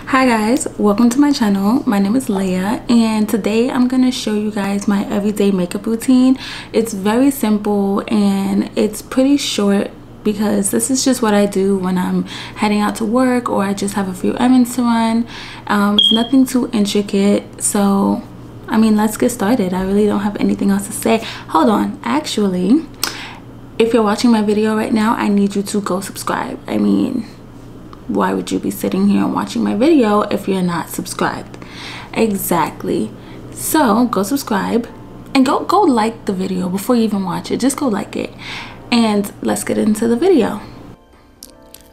Hi guys, welcome to my channel. My name is Leya and today I'm gonna show you guys my everyday makeup routine. It's very simple and it's pretty short because this is just what I do when I'm heading out to work or I just have a few errands to run. It's nothing too intricate, so I mean, let's get started. I really don't have anything else to say. Hold on, actually, if you're watching my video right now, I need you to go subscribe. I mean, why would you be sitting here and watching my video if you're not subscribed? Exactly. So go subscribe and go like the video before you even watch it. Just go like it and let's get into the video.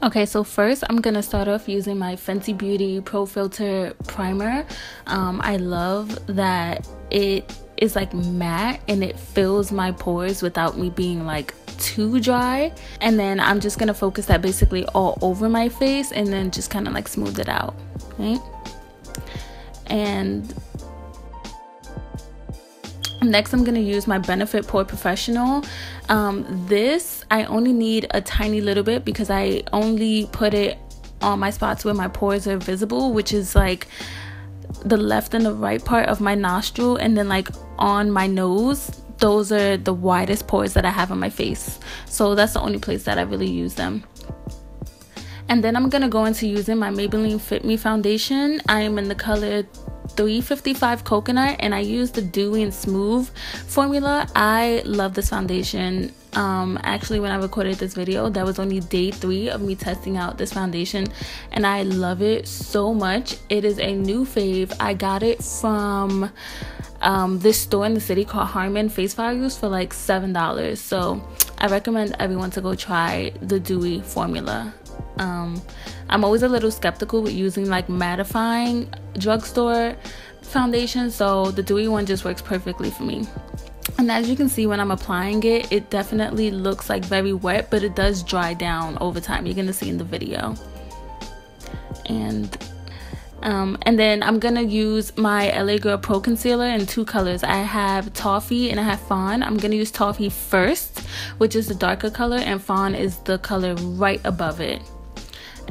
Okay, so first I'm gonna start off using my Fenty Beauty Pro Filter primer. I love that it is like matte and it fills my pores without me being like too dry. And then I'm just gonna focus that basically all over my face and then just kind of like smooth it out, right? And next I'm gonna use my Benefit Pore Professional. This I only need a tiny little bit because I only put it on my spots where my pores are visible, which is like the left and the right part of my nostril, and then like on my nose. Those are the widest pores that I have on my face, so that's the only place that I really use them. And then I'm gonna go into using my Maybelline Fit Me foundation. I am in the color 355 Coconut and I use the Dewy and Smooth formula. I love this foundation. Actually, when I recorded this video, that was only day 3 of me testing out this foundation and I love it so much. It is a new fave. I got it from this store in the city called Harmon Face Values for like $7, so I recommend everyone to go try the Dewy formula. I'm always a little skeptical with using like mattifying drugstore foundation, so the Dewy one just works perfectly for me. And as you can see, when I'm applying it, it definitely looks like very wet, but it does dry down over time. You're gonna see in the video. And then I'm gonna use my LA Girl Pro Concealer in 2 colors. I have Toffee and I have Fawn. I'm gonna use Toffee first, which is the darker color, and Fawn is the color right above it.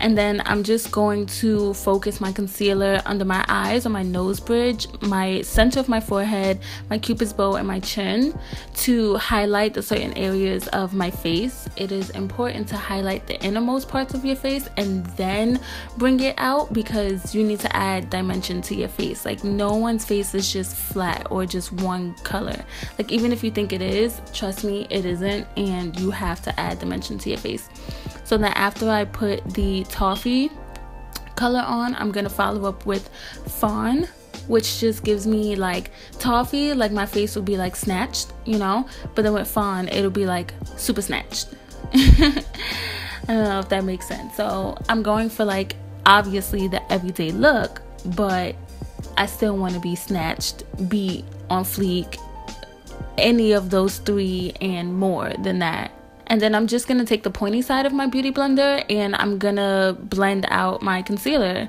And then I'm just going to focus my concealer under my eyes, on my nose bridge, my center of my forehead, my cupid's bow, and my chin to highlight the certain areas of my face. It is important to highlight the innermost parts of your face and then bring it out because you need to add dimension to your face. Like, no one's face is just flat or just one color. Like, even if you think it is, trust me, it isn't, and you have to add dimension to your face. So then after I put the Toffee color on, I'm gonna follow up with Fawn, which just gives me like Toffee, like my face will be like snatched, you know, but then with Fawn it'll be like super snatched. I don't know if that makes sense. So I'm going for like obviously the everyday look, but I still want to be snatched, be on fleek, any of those 3 and more than that. And then I'm just going to take the pointy side of my beauty blender and I'm going to blend out my concealer.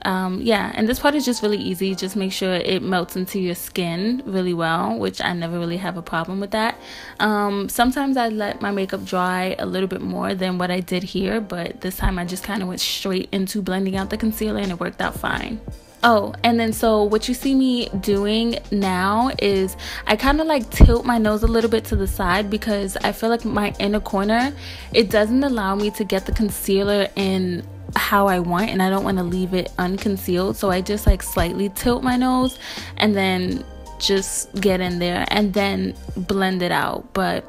Yeah, and this part is just really easy. Just make sure it melts into your skin really well, which I never really have a problem with that. Sometimes I let my makeup dry a little bit more than what I did here, but this time I just kind of went straight into blending out the concealer and it worked out fine. Oh, and then so what you see me doing now is I kind of like tilt my nose a little bit to the side because I feel like my inner corner, it doesn't allow me to get the concealer in how I want, and I don't want to leave it unconcealed. So I just like slightly tilt my nose and then just get in there and then blend it out. But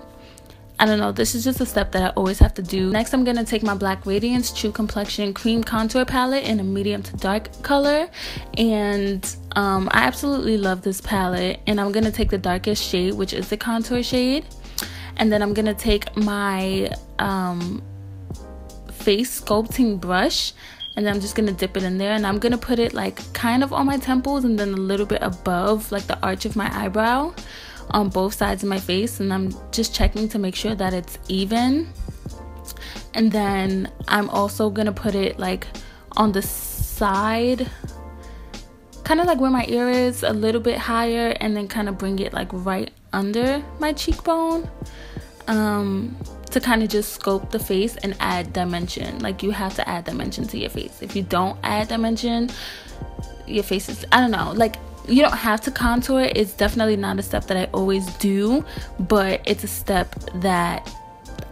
I don't know, this is just a step that I always have to do. Next, I'm going to take my Black Radiance True Complexion Cream Contour Palette in a medium to dark color. And I absolutely love this palette. And I'm going to take the darkest shade, which is the contour shade. And then I'm going to take my face sculpting brush. And then I'm just going to dip it in there. And I'm going to put it like kind of on my temples and then a little bit above like the arch of my eyebrow, on both sides of my face, and I'm just checking to make sure that it's even. And then I'm also gonna put it like on the side, kind of like where my ear is, a little bit higher, and then kind of bring it like right under my cheekbone. to kind of just sculpt the face and add dimension. Like, you have to add dimension to your face. If you don't add dimension, your face is, I don't know, like, you don't have to contour. It's definitely not a step that I always do, but it's a step that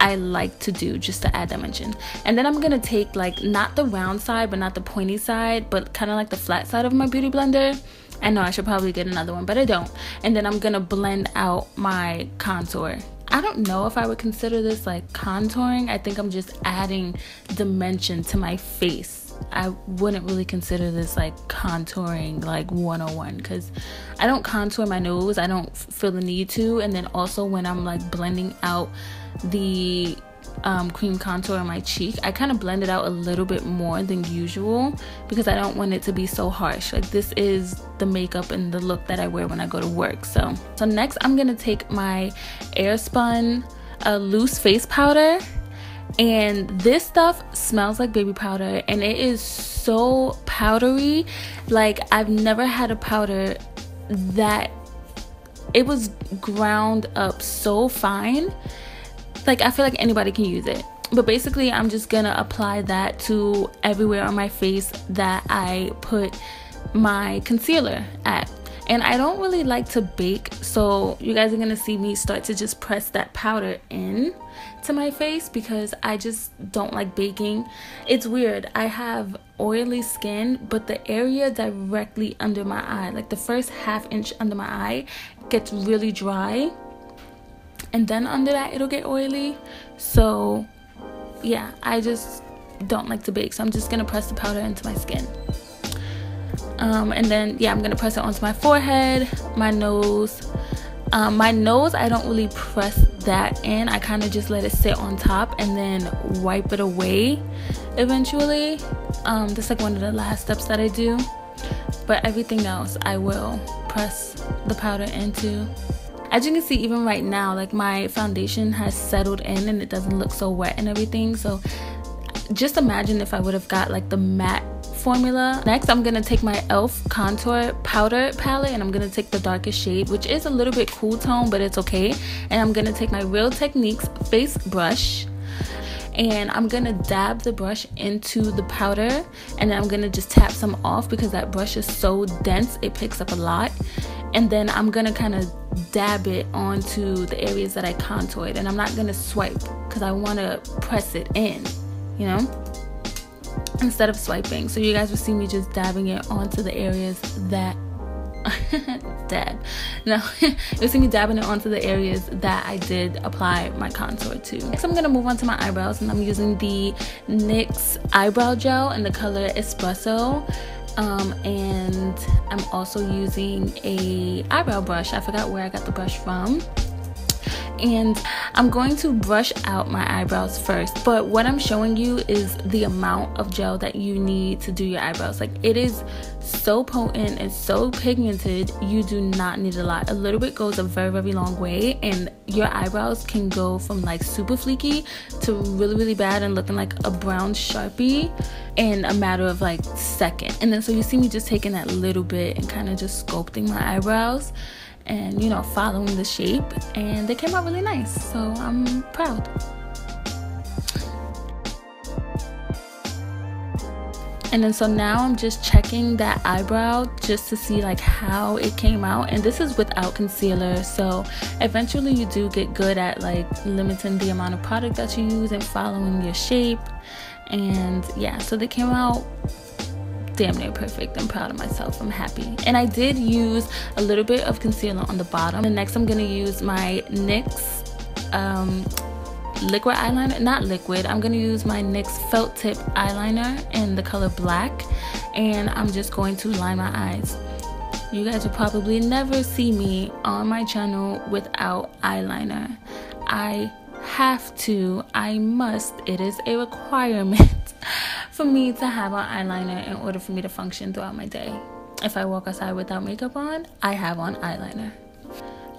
I like to do just to add dimension. And then I'm gonna take, like, not the round side, but not the pointy side, but kind of like the flat side of my beauty blender. I know I should probably get another one, but I don't. And then I'm gonna blend out my contour. I don't know if I would consider this like contouring. I think I'm just adding dimension to my face. I wouldn't really consider this like contouring like 101, because I don't contour my nose. I don't feel the need to. And then also when I'm like blending out the cream contour on my cheek, I kind of blend it out a little bit more than usual because I don't want it to be so harsh. Like, this is the makeup and the look that I wear when I go to work. So next I'm gonna take my Airspun loose face powder, and this stuff smells like baby powder, and it is so powdery. Like, I've never had a powder that it was ground up so fine. Like, I feel like anybody can use it. But basically, I'm just gonna apply that to everywhere on my face that I put my concealer at. And I don't really like to bake, so you guys are gonna see me start to just press that powder in to my face because I just don't like baking. It's weird. I have oily skin, but the area directly under my eye, like the first ½ inch under my eye, gets really dry. And then under that it'll get oily. So yeah, I just don't like to bake, so I'm just gonna press the powder into my skin. And then yeah, I'm gonna press it onto my forehead, my nose. My nose, I don't really press that in. I kind of just let it sit on top and then wipe it away eventually. That's like one of the last steps that I do. But everything else I will press the powder into. As you can see, even right now, like, my foundation has settled in and it doesn't look so wet and everything. So just imagine if I would have got like the matte formula. Next, I'm gonna take my e.l.f. contour powder palette and I'm gonna take the darkest shade, which is a little bit cool tone, but it's okay. And I'm gonna take my Real Techniques face brush and I'm gonna dab the brush into the powder, and then I'm gonna just tap some off because that brush is so dense, it picks up a lot. And then I'm gonna kind of dab it onto the areas that I contoured, and I'm not gonna swipe because I want to press it in, you know, instead of swiping. So you guys will see me just dabbing it onto the areas that you'll see me dabbing it onto the areas that I did apply my contour to. Next, I'm gonna move on to my eyebrows, and I'm using the NYX eyebrow gel in the color Espresso. And I'm also using a eyebrow brush. I forgot where I got the brush from. And I'm going to brush out my eyebrows first, but what I'm showing you is the amount of gel that you need to do your eyebrows. Like, it is so potent and so pigmented, you do not need a lot. A little bit goes a very, very long way, and your eyebrows can go from like super fleeky to really, really bad and looking like a brown Sharpie in a matter of like seconds. And then so you see me just taking that little bit and kind of just sculpting my eyebrows and, you know, following the shape, and they came out really nice, so I'm proud. And then so now I'm just checking that eyebrow just to see like how it came out, and this is without concealer, so eventually you do get good at like limiting the amount of product that you use and following your shape. And yeah, so they came out damn near perfect. I'm proud of myself. I'm happy. And I did use a little bit of concealer on the bottom. And next I'm gonna use my NYX liquid eyeliner. Not liquid, I'm gonna use my NYX felt tip eyeliner in the color black, and I'm just going to line my eyes. You guys will probably never see me on my channel without eyeliner. I have to, I must, it is a requirement for me to have on eyeliner in order for me to function throughout my day. If I walk outside without makeup on, I have on eyeliner.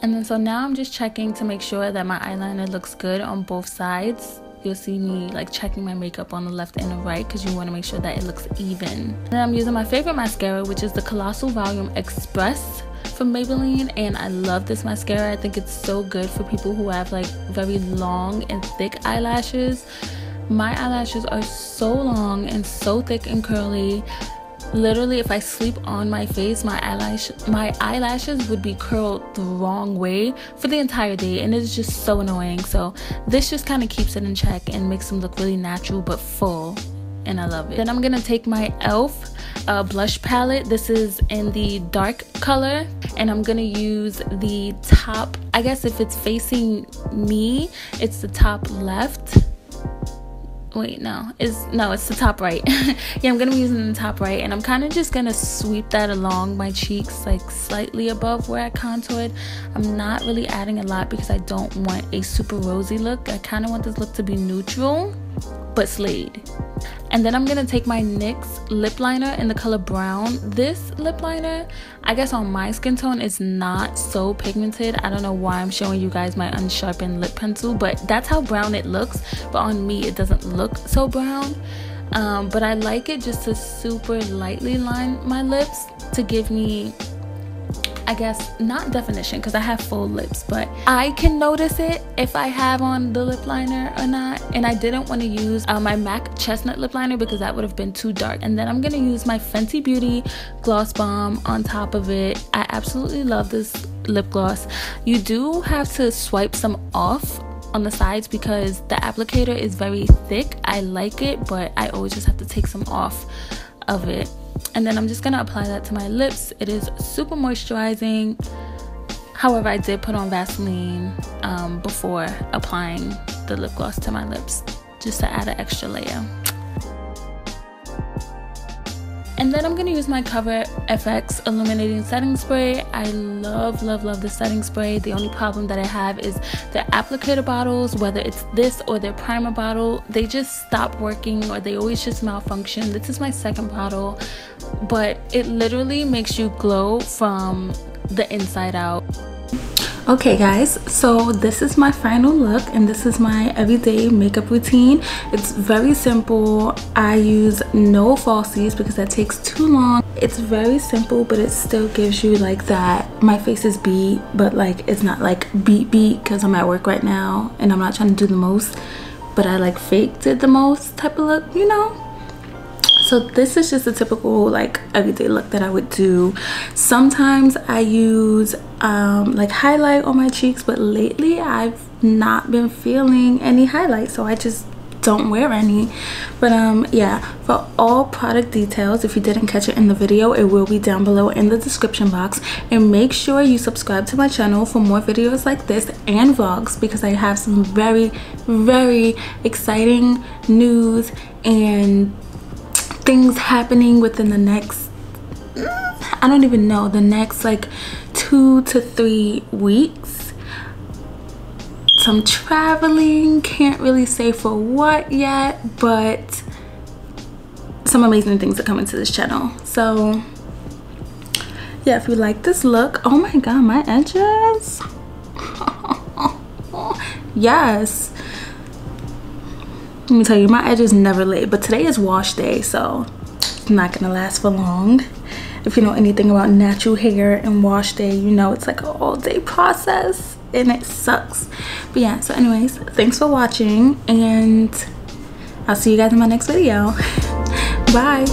And then so now I'm just checking to make sure that my eyeliner looks good on both sides. You'll see me like checking my makeup on the left and the right because you want to make sure that it looks even. And then I'm using my favorite mascara, which is the Colossal Volume Express from Maybelline, and I love this mascara. I think it's so good for people who have like very long and thick eyelashes. My eyelashes are so long and so thick and curly. Literally, if I sleep on my face, my eyelashes would be curled the wrong way for the entire day, and it's just so annoying. So this just kind of keeps it in check and makes them look really natural but full, and I love it. Then I'm gonna take my e.l.f. Blush palette. This is in the dark color, and I'm gonna use the top, I guess if it's facing me, it's the top left. Wait, no, it's the top right. Yeah, I'm gonna be using the top right, and I'm kind of just gonna sweep that along my cheeks, like slightly above where I contoured. I'm not really adding a lot because I don't want a super rosy look. I kind of want this look to be neutral but slayed. And then I'm gonna take my NYX lip liner in the color brown. This lip liner, I guess on my skin tone, is not so pigmented. I don't know why I'm showing you guys my unsharpened lip pencil, but that's how brown it looks. But on me, it doesn't look so brown. But I like it just to super lightly line my lips to give me, I guess, not definition because I have full lips, but I can notice it if I have on the lip liner or not. And I didn't want to use my MAC Chestnut lip liner because that would have been too dark. And then I'm gonna use my Fenty Beauty Gloss Bomb on top of it. I absolutely love this lip gloss. You do have to swipe some off on the sides because the applicator is very thick. I like it, but I always just have to take some off of it. And then I'm just gonna apply that to my lips. It is super moisturizing. However, I did put on Vaseline before applying the lip gloss to my lips just to add an extra layer. And then I'm gonna use my Cover FX Illuminating Setting Spray. I love this setting spray. The only problem that I have is the applicator bottles, whether it's this or their primer bottle, they just stop working or they always just malfunction. This is my second bottle, but it literally makes you glow from the inside out. Okay guys, so this is my final look and this is my everyday makeup routine. It's very simple. I use no falsies because that takes too long. It's very simple, but it still gives you like that my face is beat, but like it's not like beat because I'm at work right now and I'm not trying to do the most, but I like faked it the most type of look, you know. So this is just a typical like everyday look that I would do. Sometimes I use like highlight on my cheeks, but lately I've not been feeling any highlight, so I just don't wear any. But yeah, for all product details, if you didn't catch it in the video, it will be down below in the description box. And make sure you subscribe to my channel for more videos like this and vlogs, because I have some very exciting news and things happening within the next, I don't even know, the next like 2 to 3 weeks. Some traveling, can't really say for what yet, but some amazing things are coming to this channel. So yeah, if you like this look, oh my god, my edges. Yes, let me tell you, my edges never lay, but today is wash day, so it's not gonna last for long. If you know anything about natural hair and wash day, you know it's like an all-day process and it sucks. But yeah, so anyways, thanks for watching and I'll see you guys in my next video. Bye.